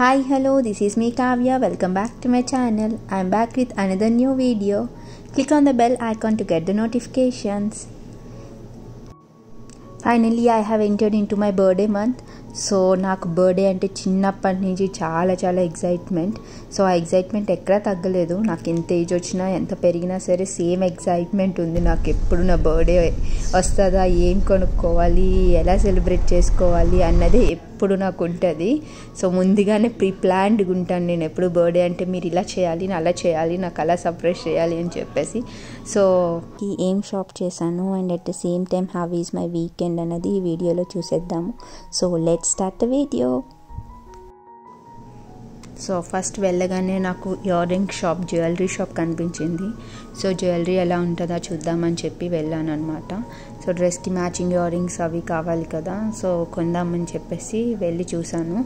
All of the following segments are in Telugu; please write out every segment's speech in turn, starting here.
Hi, hello, this is me Kavya. Welcome back to my channel. I am back with another new video. Click on the bell icon to get the notifications. Finally, I have entered into my birthday month. So నాకు బర్త్డే అంటే చిన్నప్పటి నుంచి చాలా ఎగ్జైట్మెంట్. సో ఆ ఎగ్జైట్మెంట్ ఎక్కడా తగ్గలేదు. నాకు ఎంత ఏజ్ వచ్చినా ఎంత పెరిగినా సరే సేమ్ ఎగ్జైట్మెంట్ ఉంది. నాకు ఎప్పుడు నా బర్త్డే వస్తుందా, ఏం కొనుక్కోవాలి, ఎలా సెలబ్రేట్ చేసుకోవాలి అన్నదే ఎప్పుడు నాకు ఉంటుంది. సో ముందుగానే ప్లాన్డ్గా ఉంటాను నేను ఎప్పుడు. బర్త్డే అంటే మీరు ఇలా చేయాలి, నేను అలా చేయాలి, నాకు అలా సర్ప్రైజ్ చేయాలి అని చెప్పేసి. సో ఏం షాప్ చేశాను and at the same time how is my weekend అన్నది ఈ వీడియోలో చూసేద్దాము. So let's start the video. So first వెళ్ళగానే నాకు ear ring shop, jewellery shop కనిపించింది. సో జ్యువెలరీ ఎలా ఉంటుందో చూద్దామని చెప్పి వెళ్ళాను అనమాట. సో డ్రెస్కి మ్యాచింగ్ ఇయర్ రింగ్స్ అవి కావాలి కదా, సో కొందామని చెప్పేసి వెళ్ళి చూశాను.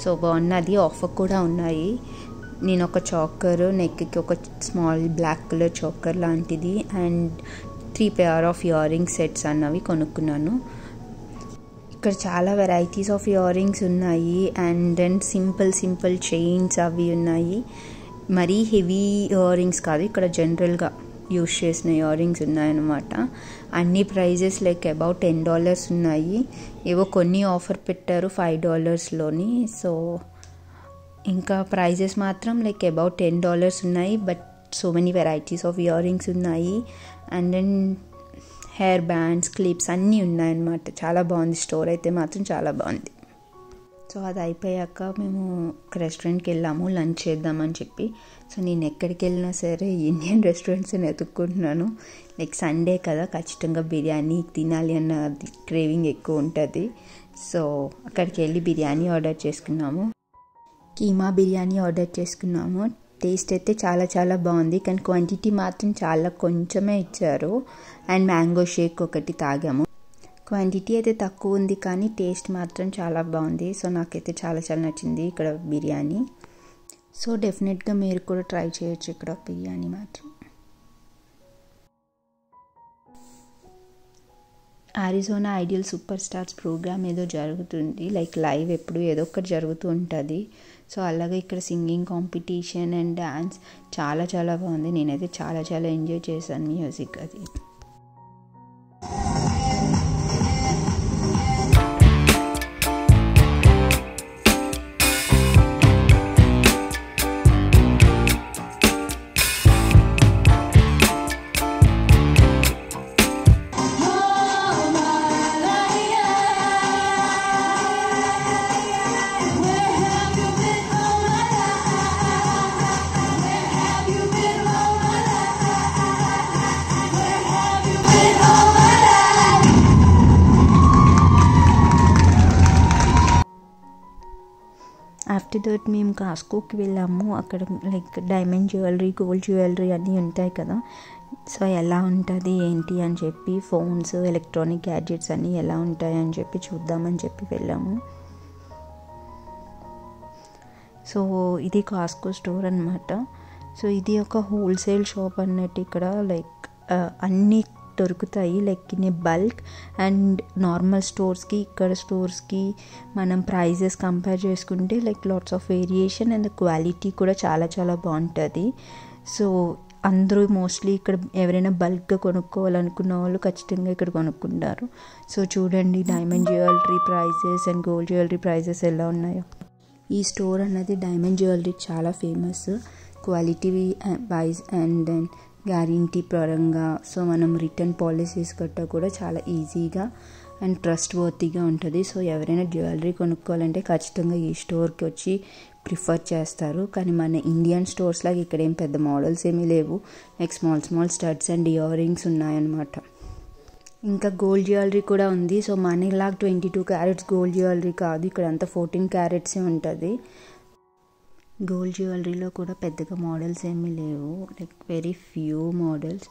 సో బాగున్నది, ఆఫర్ కూడా ఉన్నాయి. నేను ఒక చాకర్, నెక్కి ఒక స్మాల్ బ్లాక్ కలర్ చాకర్ లాంటిది and 3 pair of ear ring sets అన్నవి కొనుక్కున్నాను. ఇక్కడ చాలా వెరైటీస్ ఆఫ్ ఇయర్ రింగ్స్ ఉన్నాయి అండ్ దెన్ సింపుల్ చైన్స్ అవి ఉన్నాయి. మరీ హెవీ ఇయర్ రింగ్స్ కాదు, ఇక్కడ జనరల్గా యూస్ చేసిన ఇయర్ రింగ్స్ ఉన్నాయన్నమాట. అన్ని ప్రైజెస్ లైక్ అబౌట్ $10 ఉన్నాయి. ఏవో కొన్ని ఆఫర్ పెట్టారు $5లోని. సో ఇంకా ప్రైజెస్ మాత్రం లైక్ అబౌట్ $10 ఉన్నాయి. But so many varieties of earrings ఉన్నాయి and then hair bands, clips అన్నీ ఉన్నాయన్నమాట. చాలా బాగుంది స్టోర్ అయితే మాత్రం చాలా బాగుంది. సో అది అయిపోయాక మేము ఒక రెస్టారెంట్కి వెళ్ళాము లంచ్ చేద్దామని చెప్పి. సో నేను ఎక్కడికి వెళ్ళినా సరే ఇండియన్ రెస్టారెంట్స్ ఎత్తుక్కుంటున్నాను. లైక్ సండే కదా, ఖచ్చితంగా బిర్యానీ తినాలి అన్న క్రేవింగ్ ఎక్కువ ఉంటుంది. సో అక్కడికి వెళ్ళి బిర్యానీ ఆర్డర్ చేసుకున్నాము. కీమా బిర్యానీ ఆర్డర్ చేసుకున్నాము. టేస్ట్ అయితే చాలా బాగుంది, కానీ క్వాంటిటీ మాత్రం చాలా కొంచెమే ఇచ్చారు. అండ్ మ్యాంగో షేక్ ఒకటి తాగాము. క్వాంటిటీ అయితే తక్కువ ఉంది కానీ టేస్ట్ మాత్రం చాలా బాగుంది. సో నాకైతే చాలా నచ్చింది ఇక్కడ బిర్యానీ. సో డెఫినెట్గా మీరు కూడా ట్రై చేయొచ్చు ఇక్కడ బిర్యానీ మాత్రం. Arizona ideal superstars programme ఏదో జరుగుతుంది, లైక్ లైవ్ ఎప్పుడు ఏదో ఒకటి జరుగుతూ ఉంటుంది. సో అలాగే ఇక్కడ సింగింగ్ కాంపిటీషన్ అండ్ డ్యాన్స్ చాలా బాగుంది. నేనైతే చాలా ఎంజాయ్ చేశాను మ్యూజిక్ అది. ఆఫ్టర్ దట్ మేము కాస్కోకి వెళ్ళాము. అక్కడ like diamond jewellery, gold jewellery అన్నీ ఉంటాయి కదా. సో ఎలా ఉంటుంది ఏంటి అని చెప్పి, ఫోన్స్, ఎలక్ట్రానిక్ గ్యాడ్జెట్స్ అన్నీ ఎలా ఉంటాయి అని చెప్పి చూద్దామని చెప్పి వెళ్ళాము. సో ఇది కాస్కో స్టోర్ అనమాట. సో ఇది ఒక హోల్సేల్ షాప్ అన్నట్టు. ఇక్కడ లైక్ అన్నీ దొరుకుతాయి like in a bulk. And normal స్టోర్స్కి ఇక్కడ స్టోర్స్కి మనం ప్రైజెస్ కంపేర్ చేసుకుంటే like lots of variation and quality కూడా చాలా బాగుంటుంది. సో అందరూ మోస్ట్లీ ఇక్కడ ఎవరైనా బల్క్గా కొనుక్కోవాలనుకున్న వాళ్ళు ఖచ్చితంగా ఇక్కడ కొనుక్కుంటారు. సో చూడండి diamond jewellery prices and gold jewellery prices ఎలా ఉన్నాయో. ఈ స్టోర్ అన్నది డైమండ్ జ్యువెలరీ చాలా famous quality wise and then guarantee పరంగా. సో మనం రిటర్న్ పాలసీస్ గట్టా కూడా చాలా ఈజీగా అండ్ ట్రస్ట్ వర్తీగా ఉంటుంది. సో ఎవరైనా జ్యువెలరీ కొనుక్కోవాలంటే ఖచ్చితంగా ఈ స్టోర్కి వచ్చి ప్రిఫర్ చేస్తారు. కానీ మన ఇండియన్ స్టోర్స్ లాగా ఇక్కడ ఏం పెద్ద మోడల్స్ ఏమీ లేవు. Like small studs and ear rings ఉన్నాయన్నమాట. ఇంకా గోల్డ్ జ్యువెలరీ కూడా ఉంది. సో మనలాగా 22 క్యారెట్స్ గోల్డ్ జ్యువెలరీ కాదు, ఇక్కడ అంతా 14 క్యారెట్సే ఉంటుంది. గోల్డ్ జ్యువెలరీలో కూడా పెద్దగా మోడల్స్ ఏమీ లేవు, like very few models.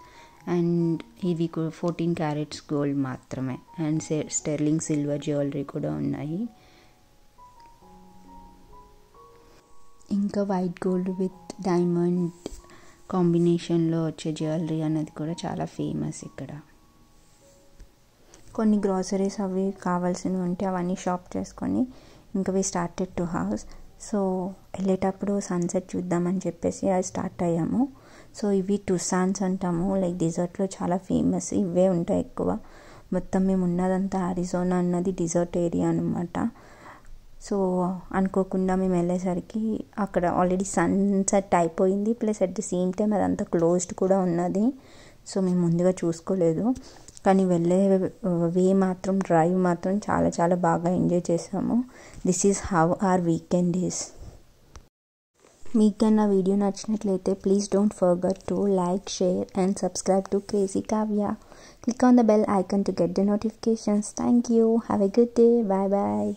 And ఇవి 14 క్యారెట్స్ గోల్డ్ మాత్రమే. అండ్ స్టెర్లింగ్ సిల్వర్ జ్యువెలరీ కూడా ఉన్నాయి. ఇంకా వైట్ గోల్డ్ విత్ డైమండ్ కాంబినేషన్లో వచ్చే జ్యువెలరీ అన్నది కూడా చాలా ఫేమస్ ఇక్కడ. కొన్ని గ్రాసరీస్ అవి కావాల్సినవి ఉంటే అవన్నీ షాప్ చేసుకొని ఇంకా we started to house. So వెళ్ళేటప్పుడు సన్సెట్ చూద్దామని చెప్పేసి అది స్టార్ట్ అయ్యాము. సో ఇవి టుసాన్స్ అంటాము, లైక్ డిజర్ట్లో చాలా ఫేమస్ ఇవే ఉంటాయి ఎక్కువ. మొత్తం మేము ఉన్నదంతా అరిజోనా అన్నది డిజర్ట్ ఏరియా అనమాట. సో అనుకోకుండా మేము వెళ్ళేసరికి అక్కడ ఆల్రెడీ సన్సెట్ అయిపోయింది, plus at the same time అదంతా క్లోజ్డ్ కూడా ఉన్నది. సో మేము ముందుగా చూసుకోలేదు, కానీ వెళ్ళే వే మాత్రం డ్రైవ్ మాత్రం చాలా చాలా బాగా ఎంజాయ్ చేసాము. This is how our weekend is. మీకు కన్నా వీడియో నచ్చినట్లయితే please don't forget to like, share and subscribe to Crazy Kavya. Click on the bell icon to get the notifications. Thank you. Have a good day. Bye bye.